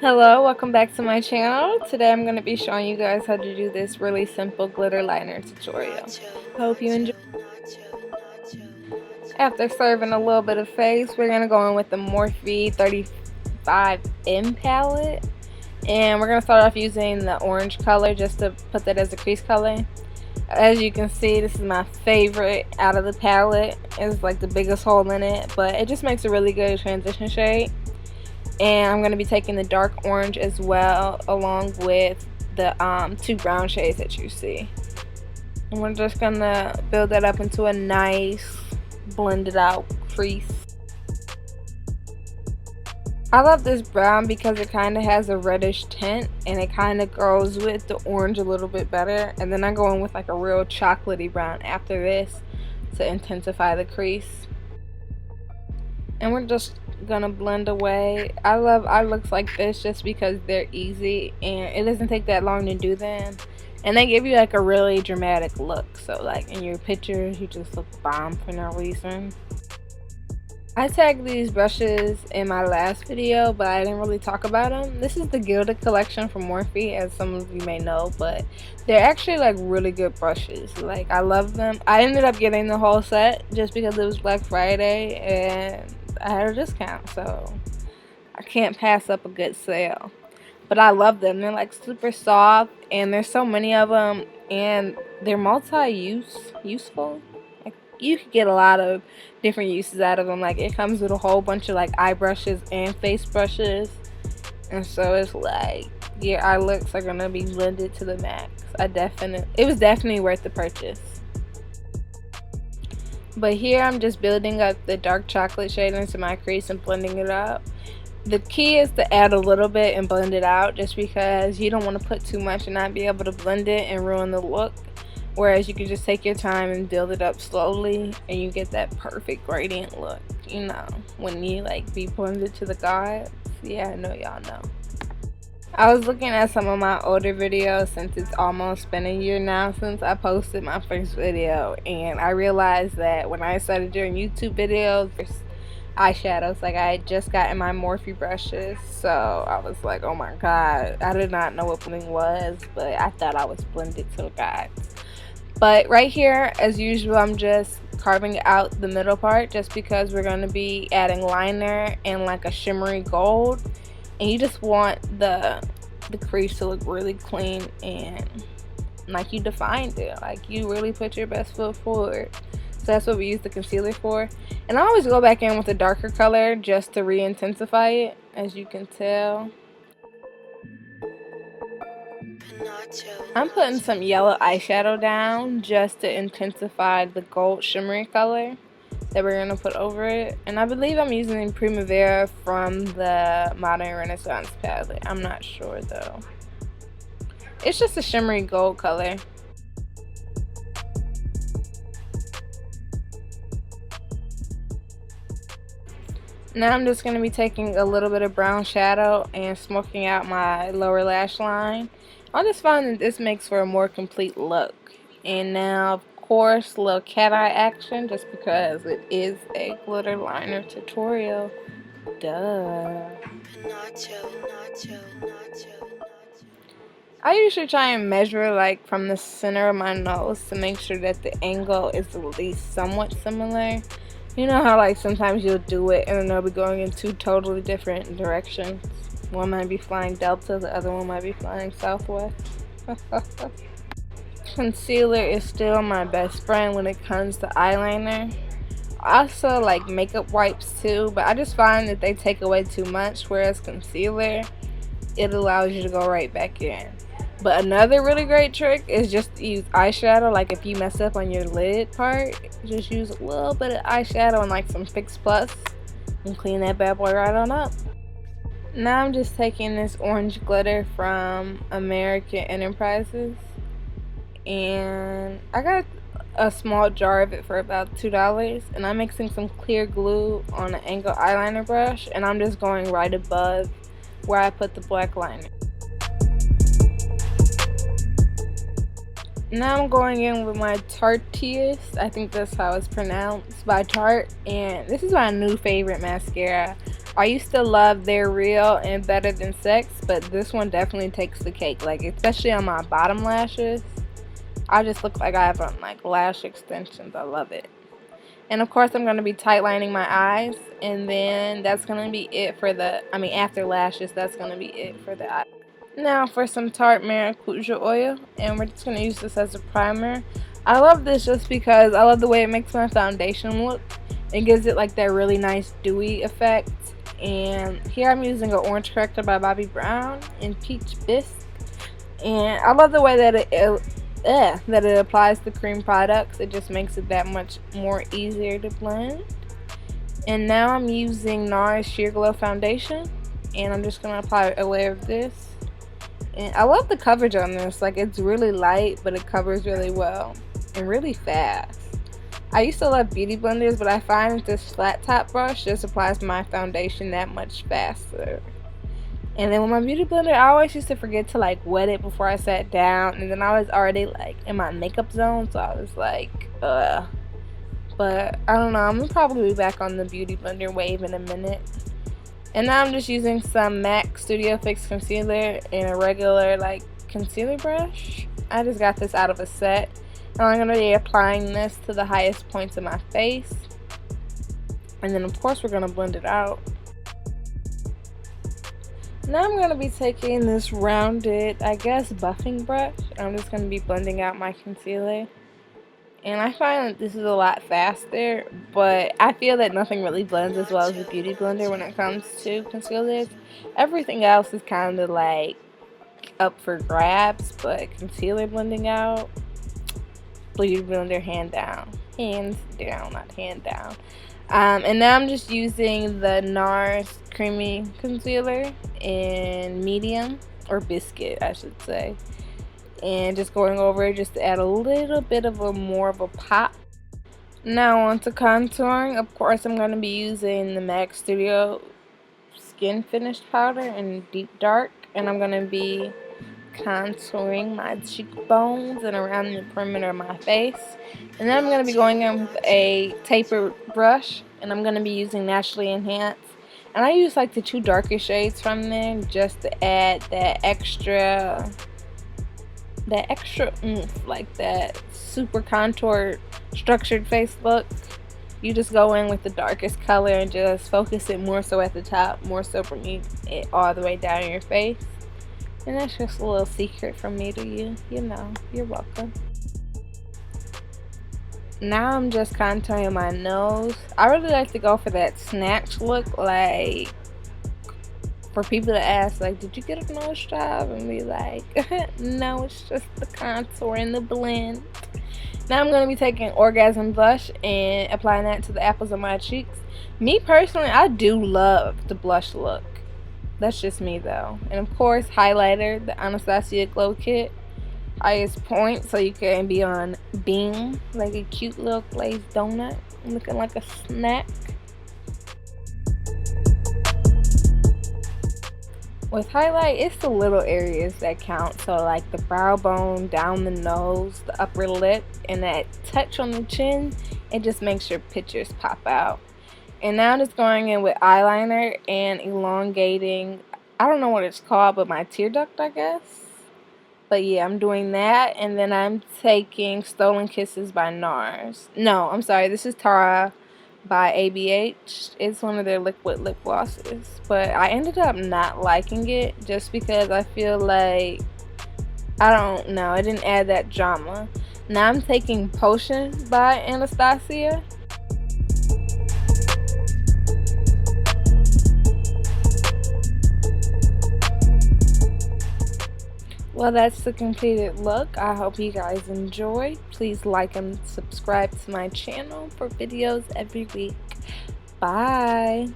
Hello, welcome back to my channel. Today I'm going to be showing you guys how to do this really simple glitter liner tutorial. Hope you enjoy. After serving a little bit of face, we're going to go in with the Morphe 35M palette. And we're going to start off using the orange color just to put that as a crease color. As you can see, this is my favorite out of the palette. It's like the biggest hole in it, but it just makes a really good transition shade. And I'm going to be taking the dark orange as well, along with the two brown shades that you see. And we're just going to build that up into a nice blended out crease. I love this brown because it kind of has a reddish tint and it kind of goes with the orange a little bit better. And then I go in with like a real chocolatey brown after this to intensify the crease. And we're just gonna blend away. I love eye looks like this just because they're easy and it doesn't take that long to do them, and they give you like a really dramatic look, so like in your pictures you just look bomb for no reason. I tagged these brushes in my last video, but I didn't really talk about them. This is the Gilded collection from Morphe, as some of you may know, but they're actually like really good brushes. Like, I love them. I ended up getting the whole set just because it was Black Friday and I had a discount, so I can't pass up a good sale. But I love them. They're like super soft and there's so many of them and they're useful. You could get a lot of different uses out of them. Like, it comes with a whole bunch of like eye brushes and face brushes, and so it's like your eye looks are gonna be blended to the max. It was definitely worth the purchase. But here I'm just building up the dark chocolate shade into my crease and blending it up. The key is to add a little bit and blend it out, just because you don't want to put too much and not be able to blend it and ruin the look. Whereas you can just take your time and build it up slowly and you get that perfect gradient look, you know, when you like be blended to the gods. Yeah, I know y'all know. I was looking at some of my older videos, since it's almost been a year now since I posted my first video, and I realized that when I started doing YouTube videos, eyeshadows, like I had just gotten my Morphe brushes, so I was like, oh my god, I did not know what blending was, but I thought I was blended to the gods. But right here, as usual, I'm just carving out the middle part just because we're going to be adding liner and like a shimmery gold, and you just want the crease to look really clean and like you defined it, like you really put your best foot forward. So that's what we use the concealer for. And I always go back in with a darker color just to re-intensify it, as you can tell. I'm putting some yellow eyeshadow down just to intensify the gold shimmery color that we're going to put over it. And I believe I'm using Primavera from the Modern Renaissance palette. I'm not sure though. It's just a shimmery gold color. Now I'm just going to be taking a little bit of brown shadow and smoking out my lower lash line. I just find that this makes for a more complete look. And now, of course, a little cat eye action, just because it is a glitter liner tutorial. Duh. I usually try and measure like from the center of my nose to make sure that the angle is at least somewhat similar. You know how like sometimes you'll do it and then they'll be going in two totally different directions. One might be flying delta, the other one might be flying southwest. Concealer is still my best friend when it comes to eyeliner. I also like makeup wipes too, but I just find that they take away too much, whereas concealer, it allows you to go right back in. But another really great trick is just to use eyeshadow. Like if you mess up on your lid part, just use a little bit of eyeshadow and like some Fix Plus and clean that bad boy right on up. Now I'm just taking this orange glitter from American Enterprises, and I got a small jar of it for about $2, and I'm mixing some clear glue on an angle eyeliner brush, and I'm just going right above where I put the black liner. Now I'm going in with my Tarteist, I think that's how it's pronounced, by Tarte, and this is my new favorite mascara. I used to love They're Real and Better Than Sex, but this one definitely takes the cake. Like, especially on my bottom lashes. I just look like I have on like lash extensions. I love it. And of course I'm going to be tightlining my eyes, and then that's going to be it for after lashes, that's going to be it for the eye. Now for some Tarte Maracuja oil, and we're just going to use this as a primer. I love this just because I love the way it makes my foundation look. It gives it like that really nice dewy effect. And here I'm using an orange corrector by Bobbi Brown in Peach Bisque. And I love the way that it applies the cream products. It just makes it that much more easier to blend. And now I'm using NARS Sheer Glow Foundation, and I'm just going to apply a layer of this. And I love the coverage on this. Like, it's really light, but it covers really well and really fast. I used to love beauty blenders, but I find that this flat top brush just applies my foundation that much faster. And then with my beauty blender, I always used to forget to like wet it before I sat down, and then I was already like in my makeup zone, so I was like, ugh. But I don't know, I'm gonna probably be back on the beauty blender wave in a minute. And now I'm just using some MAC Studio Fix concealer in a regular like concealer brush. I just got this out of a set, and I'm gonna be applying this to the highest points of my face. And then of course we're gonna blend it out. Now I'm going to be taking this rounded, I guess, buffing brush. I'm just going to be blending out my concealer. And I find that this is a lot faster, but I feel that nothing really blends as well as a beauty blender when it comes to concealers. Everything else is kind of like up for grabs, but concealer blending out, beauty blender hands down, not hand down. And now I'm just using the NARS Creamy Concealer in medium, or biscuit I should say, and just going over it just to add a little bit of more of a pop. Now on to contouring. Of course I'm going to be using the MAC Studio Skin Finish Powder in Deep Dark, and I'm going to be contouring my cheekbones and around the perimeter of my face. And then I'm going to be going in with a tapered brush, and I'm going to be using Naturally Enhanced. And I use like the two darker shades from there just to add that extra oomph, like that super contoured structured face look. You just go in with the darkest color and just focus it more so at the top, more so bringing it all the way down your face. And that's just a little secret from me to you. You know, you're welcome. Now I'm just contouring my nose. I really like to go for that snatch look, like for people to ask, like, did you get a nose job? And be like, no, it's just the contour and the blend. Now I'm going to be taking Orgasm Blush and applying that to the apples of my cheeks. Me personally, I do love the blush look. That's just me though. And of course, highlighter, the Anastasia Glow Kit. Highest point, so you can be on beam like a cute little glazed donut, looking like a snack. With highlight, it's the little areas that count. So like the brow bone, down the nose, the upper lip, and that touch on the chin. It just makes your pictures pop out. And now I'm just going in with eyeliner and elongating, I don't know what it's called, but my tear duct, I guess. But yeah, I'm doing that. And then I'm taking Stolen Kisses by NARS. No, I'm sorry, this is Tara by ABH. It's one of their liquid lip glosses. But I ended up not liking it just because I feel like, I don't know, it didn't add that drama. Now I'm taking Potion by Anastasia. Well, that's the completed look. I hope you guys enjoyed. Please like and subscribe to my channel for videos every week. Bye.